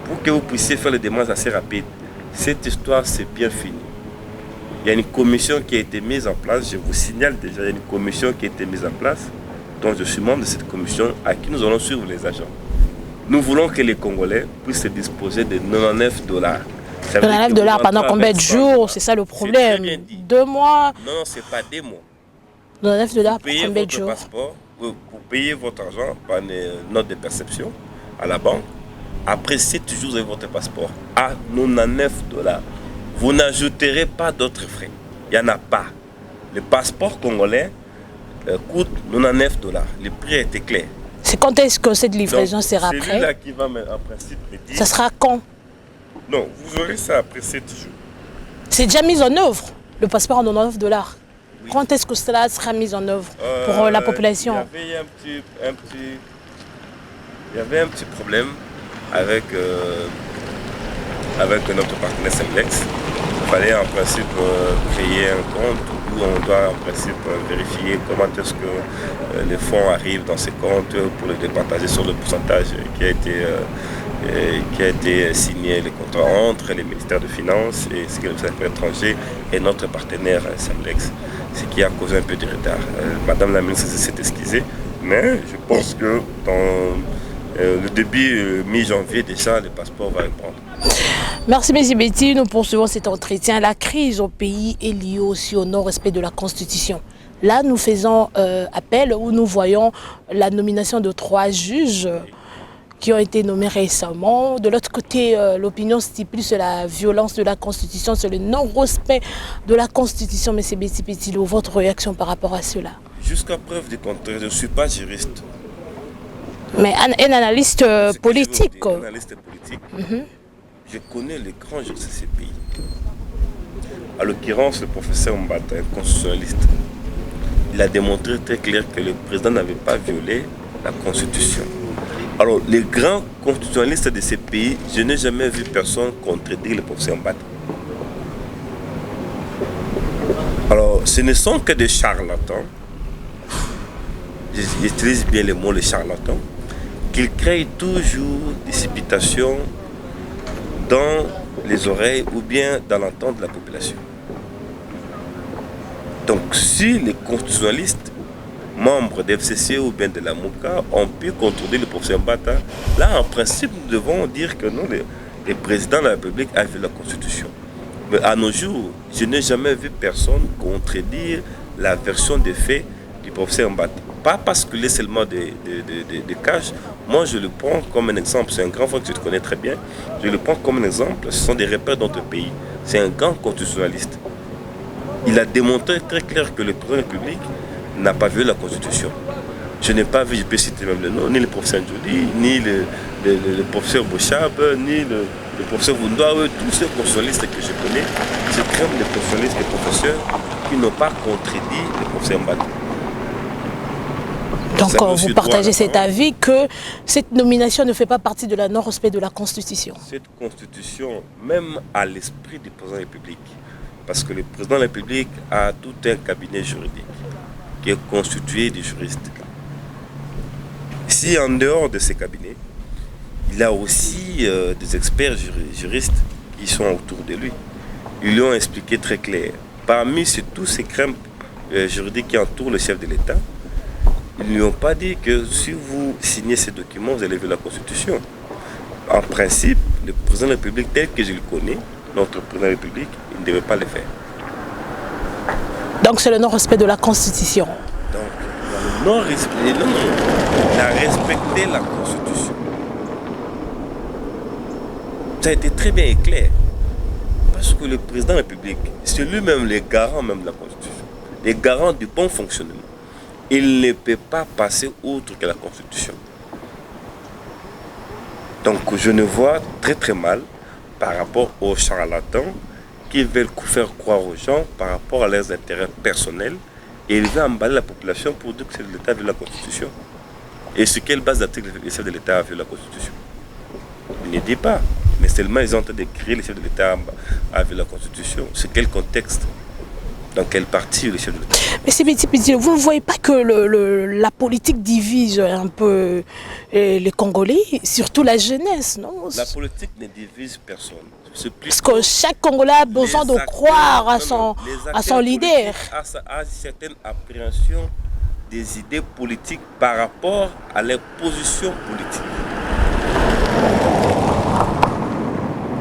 S2: pour que vous puissiez faire les démarches assez rapides. Cette histoire, c'est bien fini. Il y a une commission qui a été mise en place, je vous signale déjà, il y a une commission qui a été mise en place, dont je suis membre de cette commission, à qui nous allons suivre les agents. Nous voulons que les Congolais puissent se disposer de $99.
S1: $99 pendant combien de jours? C'est ça le problème. 2 mois?
S2: Non, ce n'est pas 2 mois.
S1: $99 pour combien de jours?
S2: Passeport, vous payez votre argent par une note de perception à la banque. Après 7 jours, vous avez votre passeport à $99. Vous n'ajouterez pas d'autres frais. Il n'y en a pas. Le passeport congolais coûte $99. Le prix était clair.
S1: C'est quand est-ce que cette livraison sera prête?
S2: C'est lui-là qui va en principe me dire.
S1: Ça sera quand?
S2: Non, vous aurez ça après 7 jours.
S1: C'est déjà mis en œuvre, le passeport en $99. Oui. Quand est-ce que cela sera mis en œuvre pour la population?
S2: Il y avait un petit problème avec notre partenaire Semlex. Il fallait en principe créer un compte où on doit en principe vérifier comment est-ce que les fonds arrivent dans ces comptes pour les départager sur le pourcentage qui a été signé, les contrats entre les ministères de Finances et ce qui est le ministère étranger et notre partenaire Semlex, ce qui a causé un peu de retard. Madame la ministre s'est excusée, mais je pense que Le début, mi-janvier, déjà, le passeport va reprendre.
S1: Merci, M. Betty. Nous poursuivons cet entretien. La crise au pays est liée aussi au non-respect de la Constitution. Là, nous faisons appel où nous voyons la nomination de 3 juges qui ont été nommés récemment. De l'autre côté, l'opinion stipule sur la violence de la Constitution, sur le non-respect de la Constitution. M. Betty Pétilo, votre réaction par rapport à cela?
S2: Jusqu'à preuve du contraire, je ne suis pas juriste.
S1: Mais un analyste politique.
S2: Un analyste politique. Je connais les grands juristes de ces pays. À l'occurrence, le professeur Mbata, un constitutionnaliste, il a démontré très clair que le président n'avait pas violé la Constitution. Alors, les grands constitutionnalistes de ces pays, je n'ai jamais vu personne contredire le professeur Mbata. Alors, ce ne sont que des charlatans, j'utilise bien le mot les charlatans, qu'ils créent toujours des supputations dans les oreilles ou bien dans l'entente de la population. Donc si les constitutionnalistes, membres de FCC ou bien de la MOCA, ont pu contredire le professeur Mbata, là en principe nous devons dire que non, le président de la République a vu la Constitution. Mais à nos jours, je n'ai jamais vu personne contredire la version des faits du professeur Mbata. Pas parce qu'il est seulement des cages. Moi, je le prends comme un exemple. C'est un grand frère que je connais très bien. Je le prends comme un exemple. Ce sont des repères dans notre pays. C'est un grand constitutionnaliste. Il a démontré très clair que le président de la République n'a pas vu la Constitution. Je n'ai pas vu, je peux citer même le nom, ni le professeur Ndjoli, ni le professeur Bouchab, ni le professeur Vundoa, tous ces constitutionnalistes que je connais, c'est comme des constitutionnalistes et professeurs qui n'ont pas contredit le professeur Mbata.
S1: Donc vous partagez cet avis que cette nomination ne fait pas partie de la non-respect de la Constitution.
S2: Cette Constitution, même à l'esprit du président de la République, parce que le président de la République a tout un cabinet juridique qui est constitué de juristes. Si en dehors de ces cabinets, il a aussi des experts juristes qui sont autour de lui. Ils lui ont expliqué très clair. Parmi tous ces crèmes juridiques qui entourent le chef de l'État, ils ne lui ont pas dit que si vous signez ces documents, vous allez violer la Constitution. En principe, le président de la République, tel que je le connais, notre président de la République, il ne devait pas le faire.
S1: Donc c'est le non-respect de la Constitution.
S2: Donc, le non-respect, il a respecté la Constitution. Ça a été très bien et clair. Parce que le président de la République, c'est lui-même le garant même de la Constitution, le garant du bon fonctionnement. Il ne peut pas passer outre que la Constitution. Donc je ne vois très très mal par rapport aux charlatans qui veulent faire croire aux gens par rapport à leurs intérêts personnels et ils veulent emballer la population pour dire que c'est l'État de la Constitution. Et sur quelle base d'article le chef de l'État a vu la Constitution? Il ne dit pas, mais seulement ils ont en train de créer le chef de l'État a vu la Constitution. C'est quel contexte? Dans quelle partie le chef de l'État?
S1: Mais c'est petit, vous ne voyez pas que la politique divise un peu les Congolais, surtout la jeunesse, non?
S2: La politique ne divise personne.
S1: Parce que chaque Congolais a besoin de croire à son leader.
S2: A certaines appréhensions des idées politiques par rapport à leur position politique.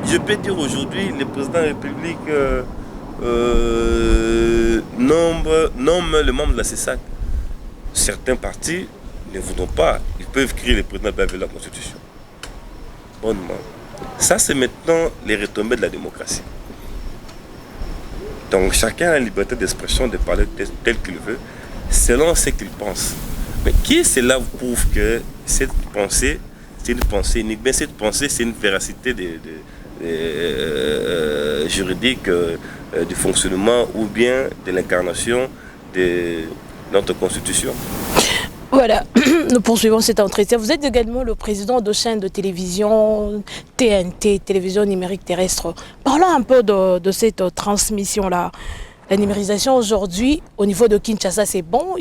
S2: Je peux dire aujourd'hui, le président de la République nomme le membre de la CESAC. Certains partis ne voudront pas. Ils peuvent créer le président de la Constitution. Bonnement. Ça, c'est maintenant les retombées de la démocratie. Donc, chacun a la liberté d'expression, de parler tel qu'il veut, selon ce qu'il pense. Mais qui cela vous prouve que cette pensée, c'est une pensée unique? Bien, cette pensée, c'est une véracité juridique du fonctionnement ou bien de l'incarnation de notre Constitution.
S1: Voilà, nous poursuivons cet entretien. Vous êtes également le président de chaîne de télévision TNT, Télévision Numérique Terrestre. Parlons un peu de cette transmission-là. La numérisation aujourd'hui, au niveau de Kinshasa, c'est bon.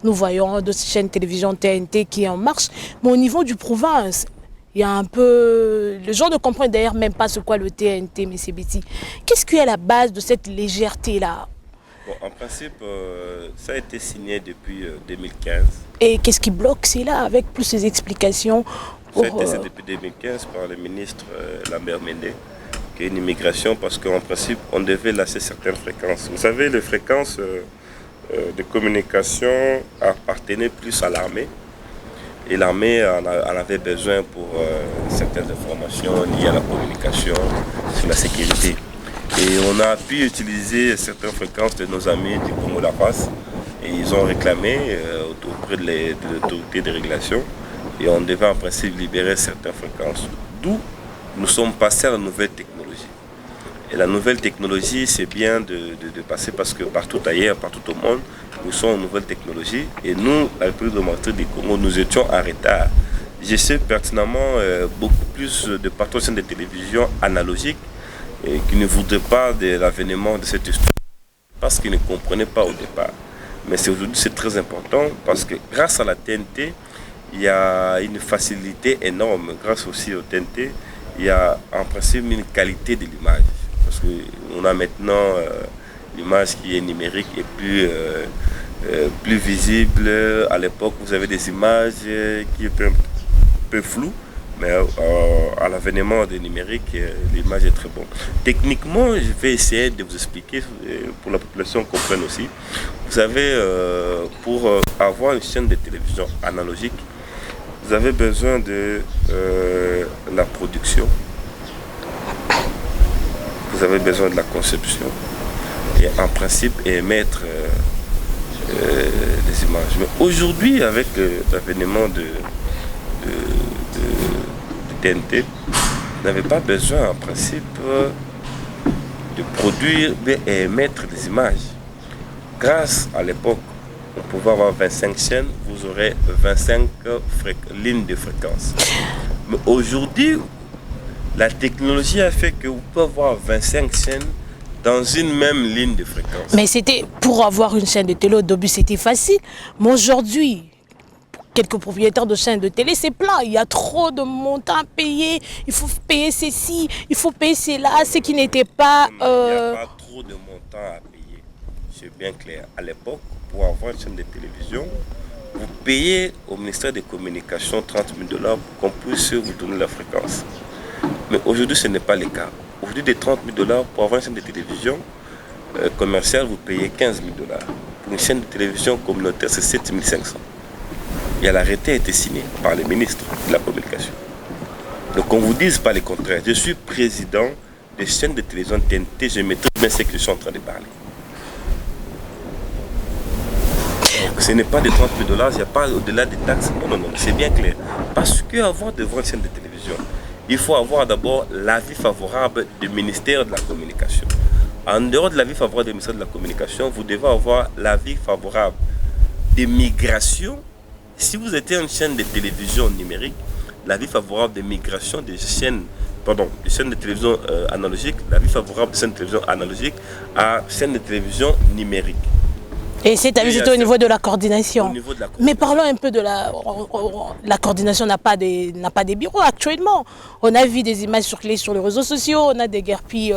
S1: Nous voyons deux chaînes de télévision TNT qui est en marche. Mais au niveau du province, il y a un peu... Les gens ne comprennent d'ailleurs même pas ce qu'est le TNT, M. Betty. Qu'est-ce qui est à la base de cette légèreté-là?
S2: Bon, en principe, ça a été signé depuis 2015.
S1: Et qu'est-ce qui bloque? C'est là, avec plus ces explications
S2: Ça a été testé depuis 2015 par le ministre Lambert Mende, qui est une immigration parce qu'en principe, on devait lasser certaines fréquences. Vous savez, les fréquences de communication appartenaient plus à l'armée. Et l'armée en avait besoin pour certaines informations liées à la communication, sur la sécurité. Et on a pu utiliser certaines fréquences de nos amis du Congo-La Passe. Et ils ont réclamé auprès de l'autorité de régulation. Et on devait en principe libérer certaines fréquences. D'où nous sommes passés à la nouvelle technologie. Et la nouvelle technologie, c'est bien de passer parce que partout ailleurs, partout au monde, nous sommes en nouvelle technologie. Et nous, la République démocratique du Congo, nous étions en retard. Je sais pertinemment beaucoup plus de patrons de télévision analogiques qui ne voudraient pas de l'avènement de cette histoire parce qu'ils ne comprenaient pas au départ. Mais aujourd'hui, c'est très important parce que grâce à la TNT, il y a une facilité énorme. Grâce aussi au TNT, il y a en principe une qualité de l'image. Parce qu'on a maintenant l'image qui est numérique et plus visible. À l'époque, vous avez des images qui étaient un peu floues, mais à l'avènement du numérique, l'image est très bonne. Techniquement, je vais essayer de vous expliquer pour la population comprenne aussi. Vous savez, pour avoir une chaîne de télévision analogique, vous avez besoin de la production. Vous avez besoin de la conception et en principe émettre des images. Mais aujourd'hui, avec l'avènement de TNT, vous n'avez pas besoin en principe de produire et émettre des images. Grâce à l'époque, on pouvait avoir 25 chaînes, vous aurez 25 lignes de fréquence. Mais aujourd'hui, la technologie a fait que vous pouvez avoir 25 chaînes dans une même ligne de fréquence.
S1: Mais c'était pour avoir une chaîne de télé au début, c'était facile. Mais aujourd'hui, quelques propriétaires de chaînes de télé, c'est plat. Il y a trop de montants à payer. Il faut payer ceci, il faut payer cela, ce qui n'était pas...
S2: Il n'y a pas trop de montants à payer. C'est bien clair. À l'époque, pour avoir une chaîne de télévision, vous payez au ministère des Communications 30 000 $ pour qu'on puisse vous donner la fréquence. Mais aujourd'hui, ce n'est pas le cas. Aujourd'hui, des 30 000 $ pour avoir une chaîne de télévision commerciale, vous payez 15 000 $. Pour une chaîne de télévision communautaire, c'est 7 500. Et l'arrêté a été signé par le ministre de la Communication. Donc, qu'on ne vous dise pas le contraire. Je suis président des chaînes de télévision TNT, je maîtrise bien ce que je suis en train de parler. Donc, ce n'est pas des 30 000 $, il n'y a pas au-delà des taxes. Non, non, non, c'est bien clair. Parce qu'avant de voir une chaîne de télévision, il faut avoir d'abord l'avis favorable du ministère de la Communication. En dehors de l'avis favorable du ministère de la Communication, vous devez avoir l'avis favorable des migrations. Si vous êtes une chaîne de télévision numérique, l'avis favorable des migrations des chaînes de télévision analogique, l'avis favorable des chaînes de télévision analogique à chaînes de télévision numérique.
S1: Et cet avis, c'était au niveau de la coordination. Mais
S2: parlons
S1: parlons un peu de la coordination. n'a pas des bureaux actuellement. On a vu des images circuler sur les réseaux sociaux, on a des guerpilles,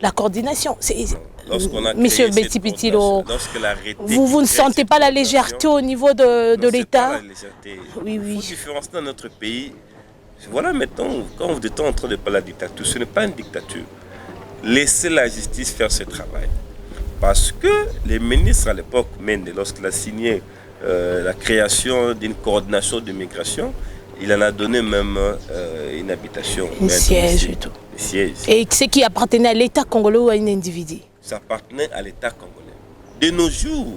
S1: la coordination. Monsieur Betty Pitilo, vous ne sentez pas la légèreté au niveau de l'État?
S2: Oui, oui. Il faut différencier dans notre pays. Voilà maintenant, quand vous êtes en train de parler de dictature, ce n'est pas une dictature. Laissez la justice faire ce travail. Parce que les ministres à l'époque, Mende, lorsqu'il a signé la création d'une coordination de migration, il en a donné même une habitation.
S1: Un siège et tout. Et ce qui appartenait à l'État congolais ou à un individu?
S2: Ça appartenait à l'État congolais. De nos jours,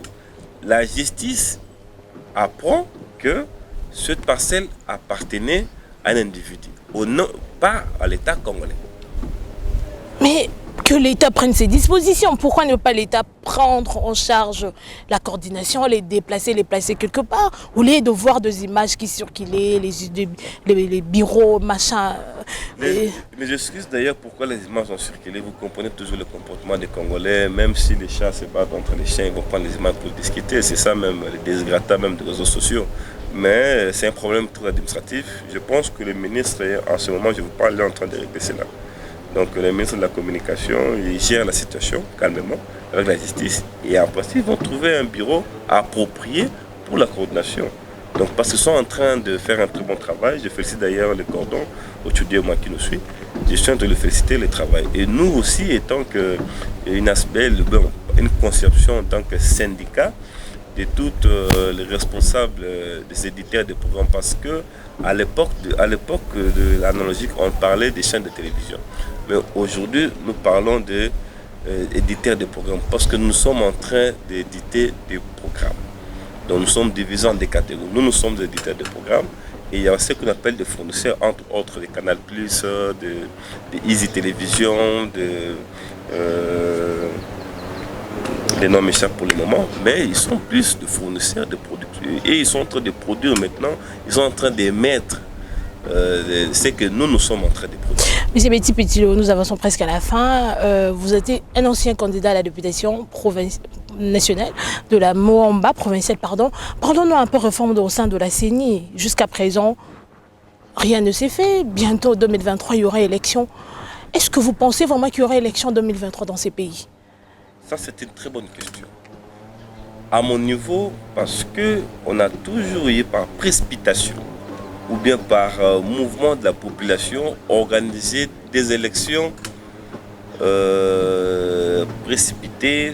S2: la justice apprend que cette parcelle appartenait à un individu, pas à l'État congolais.
S1: Mais que l'État prenne ses dispositions. Pourquoi ne pas l'État prendre en charge la coordination, les déplacer, les placer quelque part, au lieu de voir des images qui circulaient, les bureaux, machin.
S2: Mais j'excuse d'ailleurs pourquoi les images ont circulé. Vous comprenez toujours le comportement des Congolais, même si les chats se battent entre les chiens, ils vont prendre les images pour discuter. C'est ça même, les désgratats même des réseaux sociaux. Mais c'est un problème très administratif. Je pense que le ministre, en ce moment, je vous parle, est en train de régler cela. Donc le ministre de la Communication, il gère la situation calmement avec la justice. Et après, ils vont trouver un bureau approprié pour la coordination. Donc parce qu'ils sont en train de faire un très bon travail. Je félicite d'ailleurs le cordon, Otudier, moi qui nous suis. Je suis en train de le féliciter, le travail. Et nous aussi, étant qu'une aspect, une conception en tant que syndicat de tous les responsables des éditeurs de programmes, parce que à l'époque de l'analogique, on parlait des chaînes de télévision. Mais aujourd'hui, nous parlons d'éditeurs de programmes, parce que nous sommes en train d'éditer des programmes. Donc nous sommes divisés en des catégories. Nous sommes des éditeurs de programmes. Et il y a ce qu'on appelle des fournisseurs, entre autres des Canal+, de Easy Télévision, les noms m'échappent pour le moment, mais ils sont plus de fournisseurs de produits. Et ils sont en train de produire maintenant, ils sont en train d'émettre ce que nous sommes en train de produire.
S1: Monsieur Betty Petilo, nous avançons presque à la fin. Vous êtes un ancien candidat à la députation nationale de la Moamba provinciale, pardon. Parlons-nous un peu réforme au sein de la CENI. Jusqu'à présent, rien ne s'est fait. Bientôt, 2023, il y aura élection. Est-ce que vous pensez vraiment qu'il y aura élection en 2023 dans ces pays?
S2: Ça, c'est une très bonne question. À mon niveau, parce qu'on a toujours eu par précipitation ou bien par mouvement de la population organisé des élections précipitées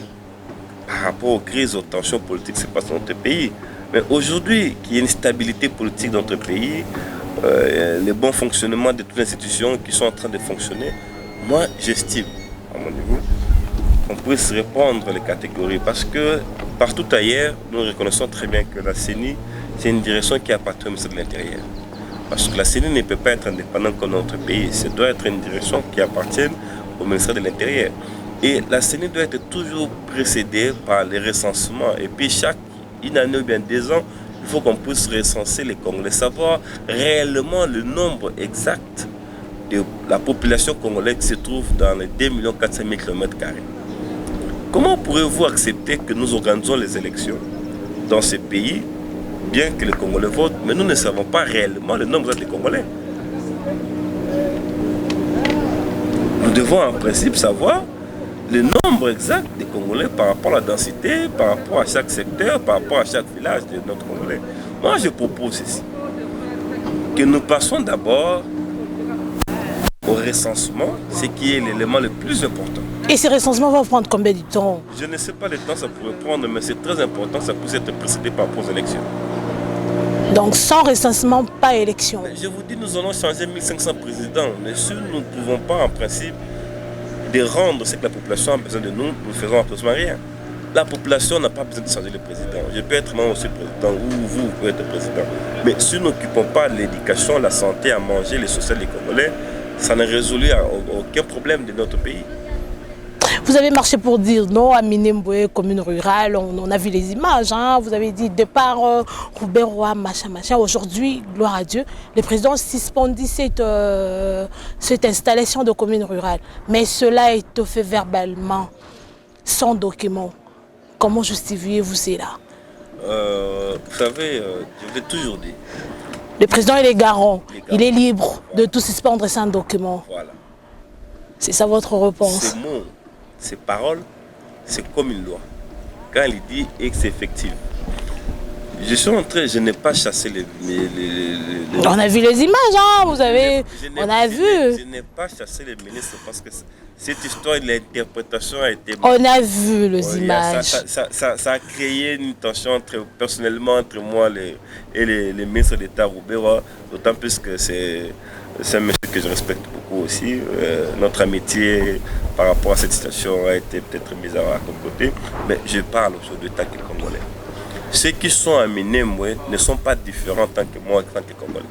S2: par rapport aux crises, aux tensions politiques qui se passent dans notre pays. Mais aujourd'hui, qu'il y ait une stabilité politique dans notre pays, le bon fonctionnement de toutes les institutions qui sont en train de fonctionner, moi j'estime, à mon niveau, qu'on puisse répondre les catégories. Parce que partout ailleurs, nous reconnaissons très bien que la CENI, c'est une direction qui appartient au ministère de l'Intérieur. Parce que la CENI ne peut pas être indépendante comme notre pays. Ça doit être une direction qui appartient au ministère de l'Intérieur. Et la CENI doit être toujours précédée par les recensements. Et puis une année ou bien 2 ans, il faut qu'on puisse recenser les Congolais, savoir réellement le nombre exact de la population congolaise qui se trouve dans les 2 400 000 km². Comment pourrez-vous accepter que nous organisons les élections dans ce pays, bien que les Congolais votent, mais nous ne savons pas réellement le nombre des Congolais? Nous devons en principe savoir le nombre exact des Congolais par rapport à la densité, par rapport à chaque secteur, par rapport à chaque village de notre Congolais. Moi, je propose ici que nous passons d'abord au recensement, ce qui est l'élément le plus important.
S1: Et ces recensements vont prendre combien de temps?
S2: Je ne sais pas le temps que ça pourrait prendre, mais c'est très important, ça puisse être précédé par les élections.
S1: Donc sans recensement, pas élection.
S2: Mais je vous dis, nous allons changer 1500 présidents, mais si nous ne pouvons pas en principe de rendre ce que la population a besoin de nous, nous ne faisons absolument rien. La population n'a pas besoin de changer le président. Je peux être moi aussi président, ou vous pouvez être président. Mais si nous n'occupons pas l'éducation, la santé, à manger, les social des Congolais, ça ne résout aucun problème de notre pays.
S1: Vous avez marché pour dire non à Minembwe, commune rurale, on a vu les images, hein. Vous avez dit départ Robert Roy, machin. Aujourd'hui, gloire à Dieu, le président suspendit cette installation de commune rurale. Mais cela a été fait verbalement, sans document. Comment justifiez-vous cela?
S2: Vous savez, je vous l'ai toujours dit.
S1: Le président, il est garant, il est libre de tout suspendre sans document.
S2: Voilà.
S1: C'est ça votre réponse?
S2: Ces mots, ces paroles, c'est comme une loi. Quand il dit et que c'est effectif. Je n'ai pas chassé les...
S1: On a vu les images, hein, vous avez... On a vu.
S2: Je n'ai pas chassé les ministres parce que cette histoire, l'interprétation a été...
S1: On a vu les images.
S2: Ça a créé une tension personnellement entre moi et les ministres d'État Roubera, d'autant plus que c'est un monsieur que je respecte beaucoup aussi. Notre amitié par rapport à cette situation a été peut-être mise à côté, mais je parle aujourd'hui tant que Congolais. Ceux qui sont à Minembwe ne sont pas différents tant que moi, tant que Congolais.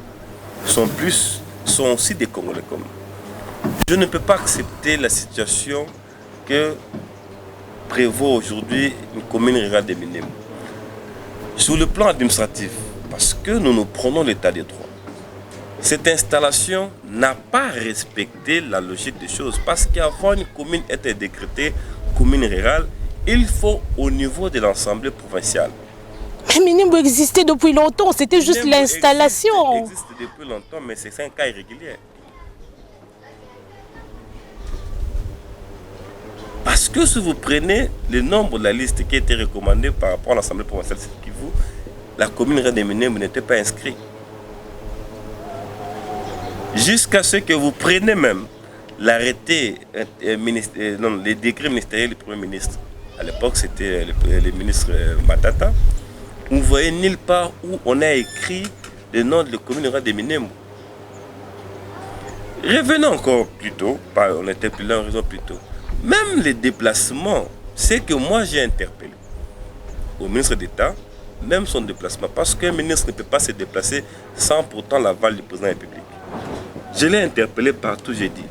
S2: Ils sont aussi des Congolais comme nous. Je ne peux pas accepter la situation que prévaut aujourd'hui une commune rurale de Minembwe. Sur le plan administratif, parce que nous prenons l'état des droits, cette installation n'a pas respecté la logique des choses. Parce qu'avant une commune était décrétée commune rurale, il faut au niveau de l'Assemblée provinciale.
S1: Mais Minembwe existait depuis longtemps, c'était juste l'installation.
S2: Existe depuis longtemps, mais c'est un cas irrégulier. Parce que si vous prenez le nombre de la liste qui a été recommandée par rapport à l'Assemblée provinciale, la commune rurale de Minembwe n'était pas inscrite. Jusqu'à ce que vous preniez même l'arrêté, les décrets ministériels du Premier ministre. À l'époque, c'était le ministre Matata. Vous voyez nulle part où on a écrit le nom de la commune rurale de Minembwe. Revenons encore plus tôt, on était plus là en raison plus tôt. Même les déplacements, c'est que moi j'ai interpellé au ministre d'État, même son déplacement, parce qu'un ministre ne peut pas se déplacer sans pourtant l'aval du président de la République. Je l'ai interpellé partout, j'ai dit,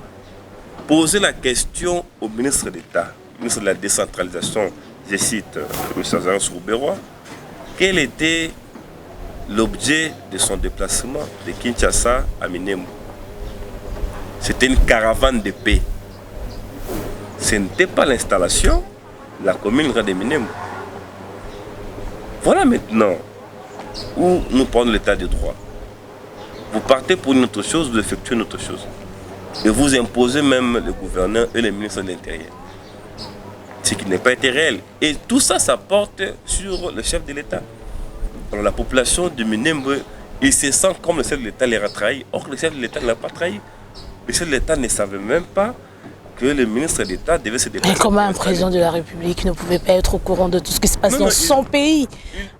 S2: posez la question au ministre d'État, ministre de la décentralisation, je cite M. Azan Soubérois, quel était l'objet de son déplacement de Kinshasa à Minembwe. C'était une caravane de paix. Ce n'était pas l'installation de la commune rurale de Minembwe. Voilà maintenant où nous prenons l'état de droit. Vous partez pour une autre chose, vous effectuez une autre chose. Et vous imposez même le gouverneur et le ministre de l'Intérieur. Ce qui n'est pas été réel. Et tout ça, ça porte sur le chef de l'État. Alors la population de Minembwe, il se sent comme le chef de l'État les a trahis. Or, le chef de l'État ne l'a pas trahi. Le chef de l'État ne savait même pas que le ministre d'État devait se déplacer.
S1: Mais comment un président de la République ne pouvait pas être au courant de tout ce qui se passe dans son pays?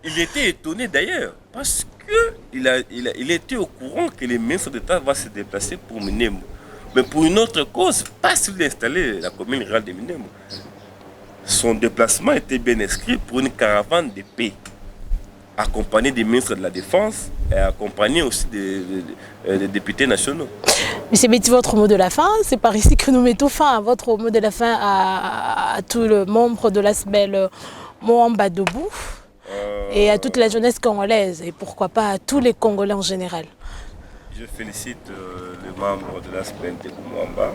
S2: Il était étonné d'ailleurs, parce qu'il était au courant que le ministre d'État va se déplacer pour Minembwe. Mais pour une autre cause, pas s'il installait la commune rurale de Minembwe. Son déplacement était bien inscrit pour une caravane de paix, accompagné des ministres de la Défense et accompagné aussi des députés nationaux.
S1: Monsieur Betty, votre mot de la fin, c'est par ici que nous mettons fin à votre mot de la fin à tous les membres de l'ASBEL Moamba Debout et à toute la jeunesse congolaise et pourquoi pas à tous les Congolais en général.
S2: Je félicite les membres de l'ASBEL de Moamba.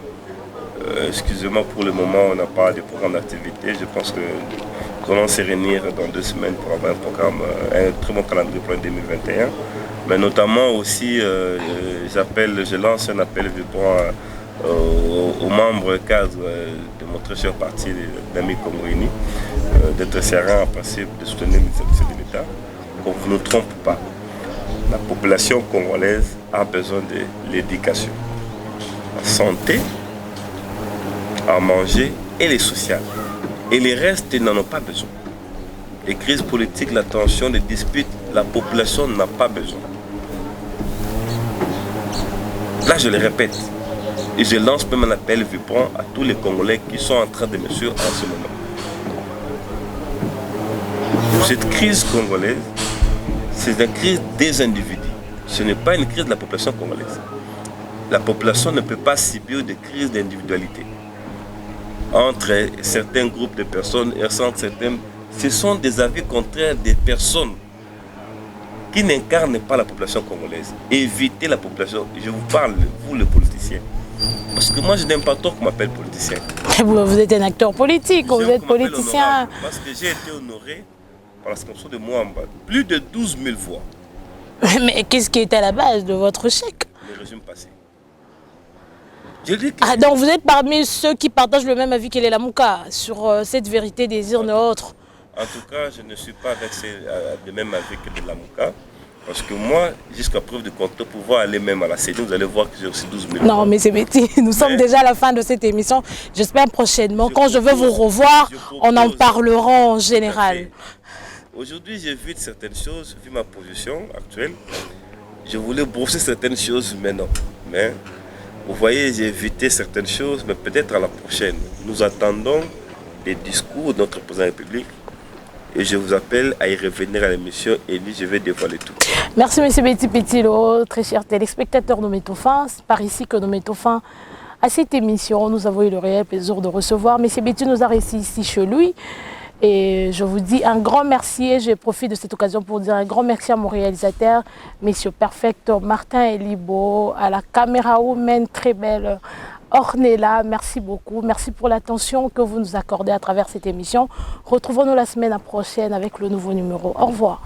S2: Excusez-moi, pour le moment, on n'a pas de programme d'activité. Je pense que nous allons se réunir dans 2 semaines pour avoir un très bon calendrier pour 2021. Mais notamment aussi, je lance un appel vibrant aux membres cadres de mon très cher parti, l'ami Congo Uni, d'être serein en principe, de soutenir le ministère de l'État. Qu'on ne nous trompe pas. La population congolaise a besoin de l'éducation, la santé, à manger et les sociales. Et les restes n'en ont pas besoin. Les crises politiques, la tension, les disputes, la population n'a pas besoin. Là, je le répète, et je lance même un appel vibrant à tous les Congolais qui sont en train de me suivre en ce moment. Cette crise congolaise, c'est une crise des individus. Ce n'est pas une crise de la population congolaise. La population ne peut pas subir de crise d'individualité. Entre certains groupes de personnes et entre certains... Ce sont des avis contraires des personnes qui n'incarnent pas la population congolaise. Évitez la population. Je vous parle, vous les politiciens. Parce que moi, je n'aime pas trop qu'on m'appelle politicien.
S1: Vous êtes un acteur politique, vous êtes politicien.
S2: Parce que j'ai été honoré par la circonscription de Moamba. Plus de 12 000 voix.
S1: Mais qu'est-ce qui est à la base de votre chèque?
S2: Le régime passé.
S1: Ah, donc vous êtes parmi ceux qui partagent le même avis qu'Elela Mouka sur cette vérité des urnes et autres.
S2: En tout cas, je ne suis pas avec le même avis que de la Mouka. Parce que moi, jusqu'à preuve de contraire, pour pouvoir aller même à la CEDI, vous allez voir que j'ai reçu 12 000.
S1: Non, mais c'est Betty, nous sommes déjà à la fin de cette émission. J'espère prochainement, quand je veux vous revoir, on en parlera en général.
S2: Aujourd'hui, j'évite certaines choses, vu ma position actuelle. Je voulais brosser certaines choses maintenant. Mais vous voyez, j'ai évité certaines choses, mais peut-être à la prochaine. Nous attendons des discours de notre président de la République. Et je vous appelle à y revenir à l'émission et je vais dévoiler tout.
S1: Merci M. Betty Petilo, très chers téléspectateurs, nous mettons fin. C'est par ici que nous mettons fin à cette émission. Nous avons eu le réel plaisir de recevoir M. Betty nous a réussi ici chez lui. Et je vous dis un grand merci et je profite de cette occasion pour dire un grand merci à mon réalisateur, M. Perfect Martin Elibo, à la caméra woman très belle Ornella, merci beaucoup. Merci pour l'attention que vous nous accordez à travers cette émission. Retrouvons-nous la semaine prochaine avec le nouveau numéro. Au revoir.